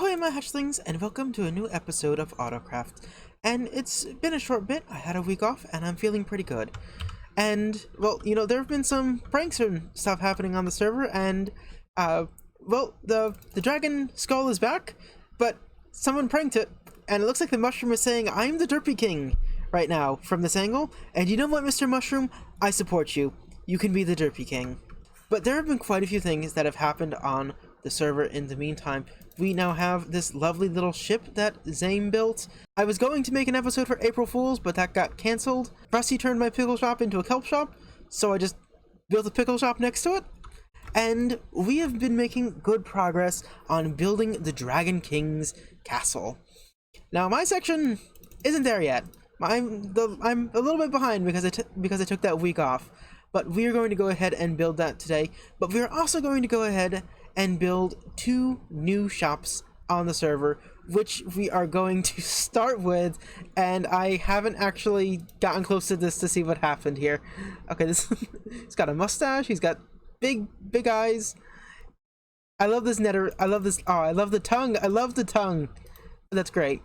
Ahoy my hatchlings, and welcome to a new episode of Autocraft. And it's been a short bit, I had a week off, and I'm feeling pretty good. And, well, there have been some pranks and stuff happening on the server, and, well, the dragon skull is back, but someone pranked it, and it looks like the mushroom is saying, I'm the Derpy King right now, from this angle, and you know what, Mr. Mushroom? I support you. You can be the Derpy King. But there have been quite a few things that have happened on the server in the meantime. We now have this lovely little ship that Zame built. I was going to make an episode for April Fools, but that got cancelled. Rusty turned my pickle shop into a kelp shop, so I just built a pickle shop next to it. And we have been making good progress on building the Dragon King's castle. Now my section isn't there yet. I'm a little bit behind because I took that week off. But we are going to go ahead and build that today. But we are also going to go ahead and build 2 new shops on the server, which we are going to start with. And I haven't actually gotten close to this to see what happened here. Okay, he's got a mustache. He's got big eyes. I love this netter. I love this. Oh, I love the tongue. I love the tongue. That's great.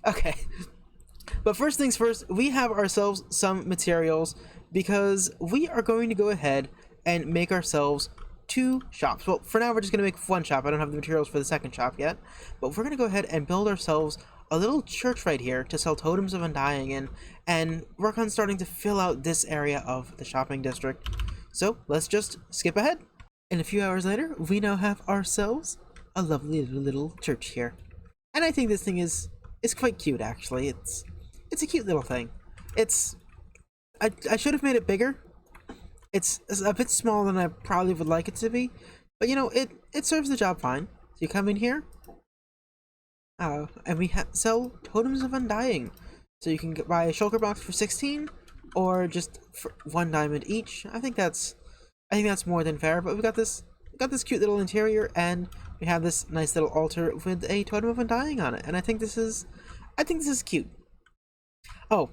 Okay. But first things first, we have ourselves some materials because we are going to go ahead and make ourselves 2 shops. Well, for now we're just going to make 1 shop. I don't have the materials for the 2nd shop yet. But we're going to go ahead and build ourselves a little church right here to sell totems of undying in and work on starting to fill out this area of the shopping district. So let's just skip ahead. And a few hours later, we now have ourselves a lovely little church here. And I think this thing is quite cute, actually. It's a cute little thing. I should have made it bigger. It's a bit smaller than I probably would like it to be, but it serves the job fine. So you come in here, and we sell totems of undying. So you can buy a shulker box for 16, or just for 1 diamond each. I think that's more than fair. But we got this cute little interior, and we have this nice little altar with a totem of undying on it. And I think this is cute. Oh,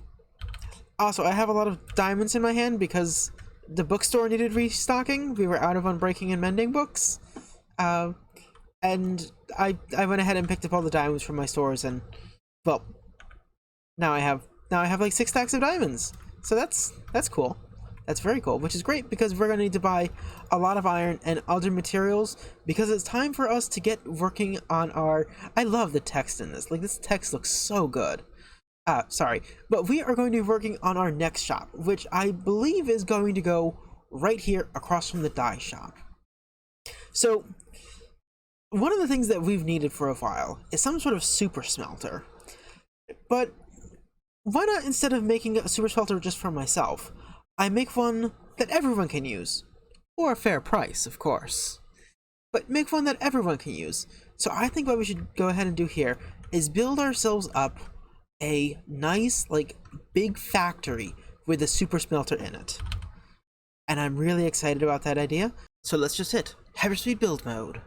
also I have a lot of diamonds in my hand because the bookstore needed restocking. We were out of unbreaking and mending books, and I went ahead and picked up all the diamonds from my stores, and well, now I have like 6 stacks of diamonds. So that's cool. That's very cool, which is great because we're gonna need to buy a lot of iron and other materials because it's time for us to get working on our. I love the text in this. Like, this text looks so good. Sorry, but we are going to be working on our next shop, which I believe is going to go right here across from the dye shop. So, one of the things that we've needed for a while is some sort of super smelter. But why not, instead of making a super smelter just for myself, I make one that everyone can use. For a fair price, of course. But make one that everyone can use. So I think what we should go ahead and do here is build ourselves up a nice, like, big factory with a super smelter in it. And I'm really excited about that idea. So let's just hit Hyperspeed build mode.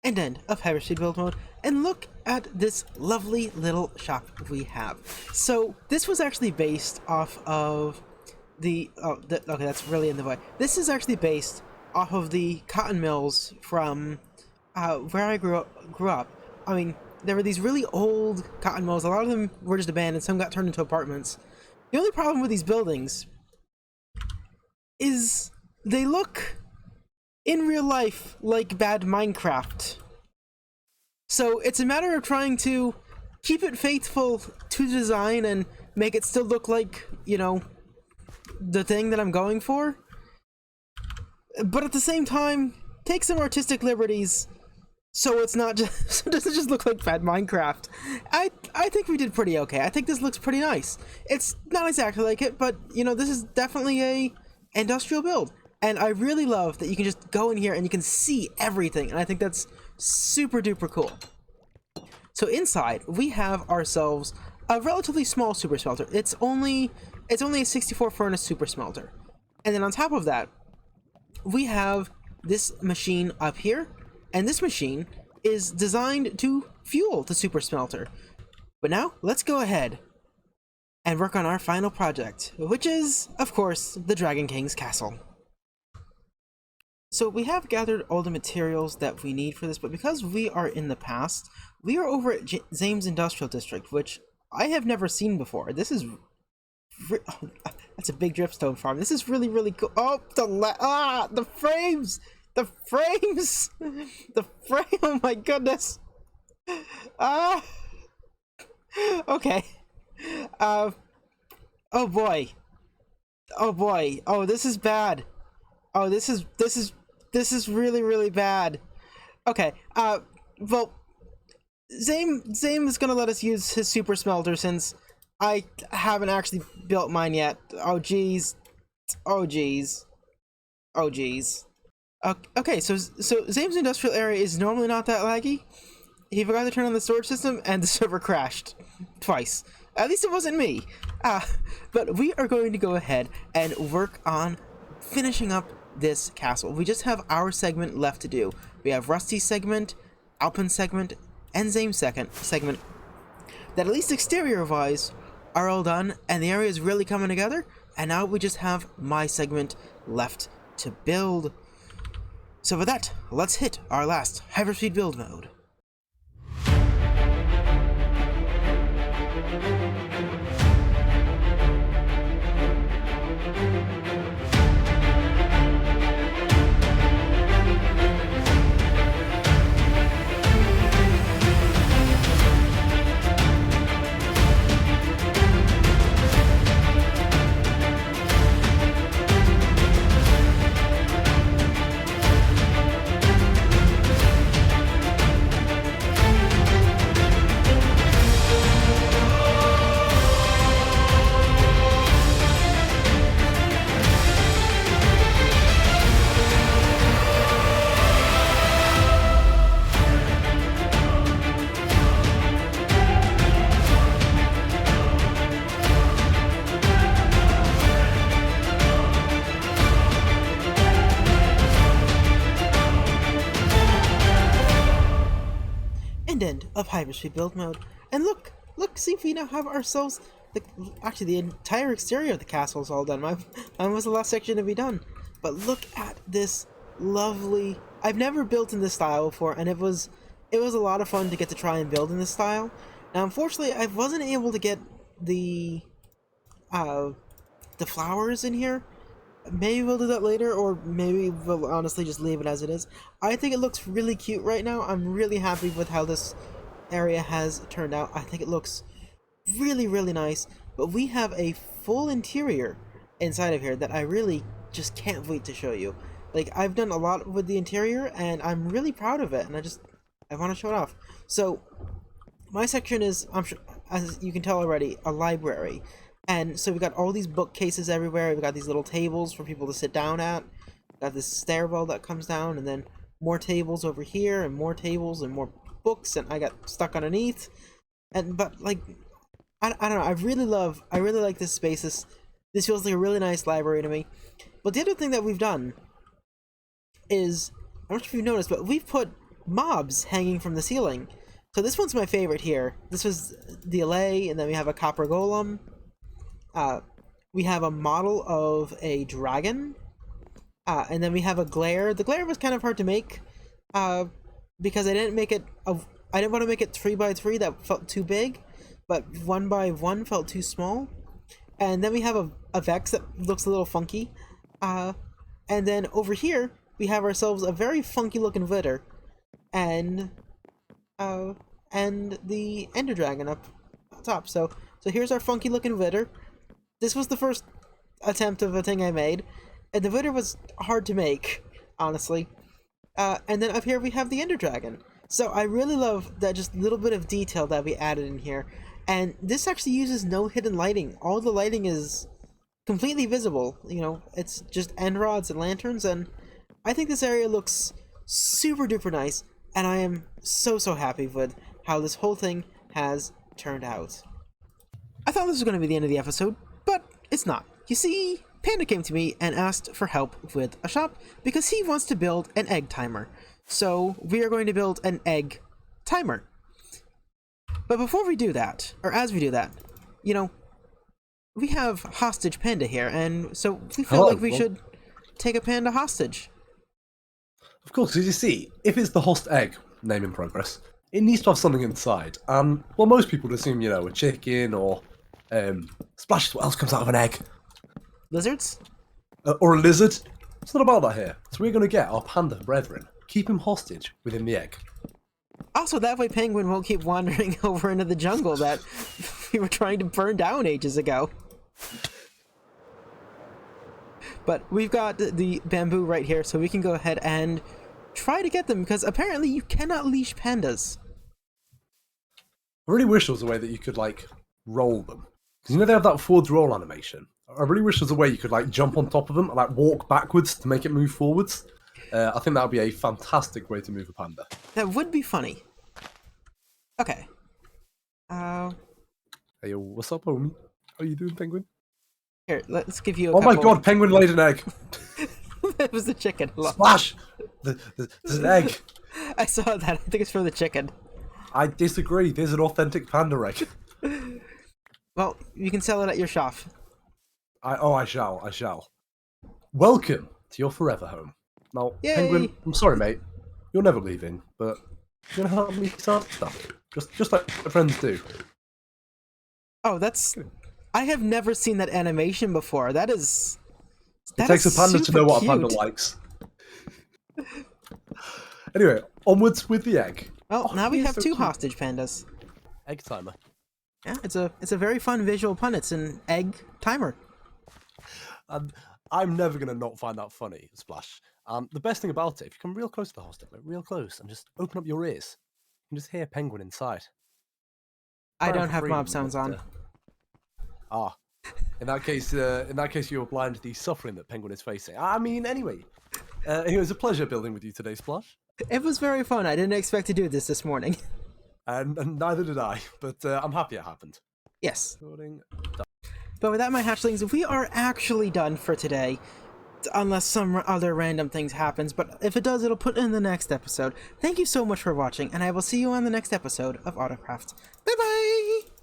And end of Hyperspeed build mode, and look at this lovely little shop we have. So this was actually based off of okay, that's really in the way. This is actually based off of the cotton mills from where I grew up. I mean, there were these really old cotton mills. A lot of them were just abandoned. Some got turned into apartments. The only problem with these buildings is they look in real life like bad Minecraft. So it's a matter of trying to keep it faithful to design and make it still look like, you know, the thing that I'm going for, but at the same time take some artistic liberties so it's not just so it doesn't just look like bad Minecraft. I think we did pretty okay. I think this looks pretty nice. It's not exactly like it, but you know, this is definitely a industrial build, and I really love that you can just go in here and you can see everything, and I think that's super duper cool. So inside we have ourselves a relatively small super smelter. It's only a 64 furnace super smelter. And then on top of that, we have this machine up here, and this machine is designed to fuel the super smelter. But now, let's go ahead and work on our final project, which is, of course, the Dragon King's castle. So we have gathered all the materials that we need for this, but because we are in the past, we are over at Zame's Industrial District, which I have never seen before. This is... oh, that's a big dripstone farm. This is really, really cool. Oh, the frames! The frames! The frame! Oh my goodness! Okay. Oh boy. Oh boy. Oh, this is bad. Oh, this is really, really bad. Okay. Well, Zame is gonna let us use his super smelter since I haven't actually built mine yet. Oh jeez. Oh jeez. Oh jeez. Okay, so Zame's industrial area is normally not that laggy. He forgot to turn on the storage system and the server crashed. Twice. At least it wasn't me. But we are going to go ahead and work on finishing up this castle. We just have our segment left to do. We have Rusty's segment, Alpen's segment, and Zame's segment that, at least exterior-wise, are all done, and the area is really coming together, and now we just have my segment left to build. So with that, let's hit our last Hyperspeed build mode. End of Hyperspeed build mode, and look, see, we now have ourselves actually the entire exterior of the castle is all done. Mine was the last section to be done, but look at this lovely... I've never built in this style before, and it was a lot of fun to get to try and build in this style. Now, unfortunately, I wasn't able to get the flowers in here. Maybe we'll do that later, or maybe we'll honestly just leave it as it is. I think it looks really cute right now. I'm really happy with how this area has turned out. I think it looks really, really nice. But we have a full interior inside of here that I really just can't wait to show you. Like, I've done a lot with the interior, and I'm really proud of it, and I want to show it off. So, my section is, I'm sure, as you can tell already, a library. And so we got all these bookcases everywhere. We've got these little tables for people to sit down at. Got this stairwell that comes down, and then more tables over here, and more tables, and more books, and I got stuck underneath. But like, I don't know. I really like this space. This feels like a really nice library to me. But the other thing that we've done is, I'm not sure if you've noticed, but we've put mobs hanging from the ceiling. So this one's my favorite here. This was the allay, and then we have a copper golem. We have a model of a dragon, and then we have a glare. The glare was kind of hard to make, because I didn't want to make it 3x3, that felt too big, but 1x1 felt too small. And then we have a Vex that looks a little funky, and then over here we have ourselves a very funky looking Vitter, and uh, and the Ender Dragon up top. So here's our funky looking Vitter. This was the first attempt of a thing I made, and the Vitter was hard to make, honestly. And then up here we have the Ender Dragon. So I really love that just little bit of detail that we added in here. And this actually uses no hidden lighting. All the lighting is completely visible. You know, it's just end rods and lanterns, and I think this area looks super duper nice, and I am so happy with how this whole thing has turned out. I thought this was going to be the end of the episode, but it's not. You see, Panda came to me and asked for help with a shop because he wants to build an egg timer. So we are going to build an egg timer. But before we do that, or as we do that, you know, we have hostage Panda here, and so we feel like we should take a panda hostage. Of course, as you see, if it's the host egg, name in progress, it needs to have something inside. And, well, most people would assume, you know, a chicken or, Splash, what else comes out of an egg? Lizards? Or a lizard. It's not about that here. So we're going to get our panda brethren, keep him hostage within the egg. Also, that way Penguin won't keep wandering over into the jungle that we were trying to burn down ages ago. But we've got the bamboo right here, so we can go ahead and try to get them, because apparently you cannot leash pandas. I really wish there was a way that you could, like, roll them. Because, you know, they have that forward roll animation. I really wish there was a way you could, like, jump on top of them and, like, walk backwards to make it move forwards. I think that would be a fantastic way to move a panda. That would be funny. Okay. Hey, yo, what's up, homie? How you doing, Penguin? Here, let's give you a Oh my god, Penguin laid an egg! That was the chicken. Splash! There's an egg! I saw that. I think it's for the chicken. I disagree. There's an authentic panda egg. Well, you can sell it at your shop. I shall. Welcome to your forever home. Now, Yay! Penguin, I'm sorry, mate. You're never leaving, but you're gonna help me start stuff. Just like friends do. Oh, that's... I have never seen that animation before. That is... It takes a panda to know what a panda likes. Anyway, onwards with the egg. Well, now we have two hostage pandas. Egg timer. Yeah, it's a very fun visual pun. It's an egg timer. And I'm never gonna not find that funny, Splash. The best thing about it, if you come real close to the hostage, like real close, and just open up your ears, you can just hear Penguin inside. I don't have mob sounds on. In that case, you're blind to the suffering that Penguin is facing. I mean, anyway, it was a pleasure building with you today, Splash. It was very fun. I didn't expect to do this morning. And neither did I, but I'm happy it happened. Yes. But with that, my hatchlings, we are actually done for today. Unless some other random things happens, but if it does, it'll put in the next episode. Thank you so much for watching, and I will see you on the next episode of Autocraft. Bye-bye!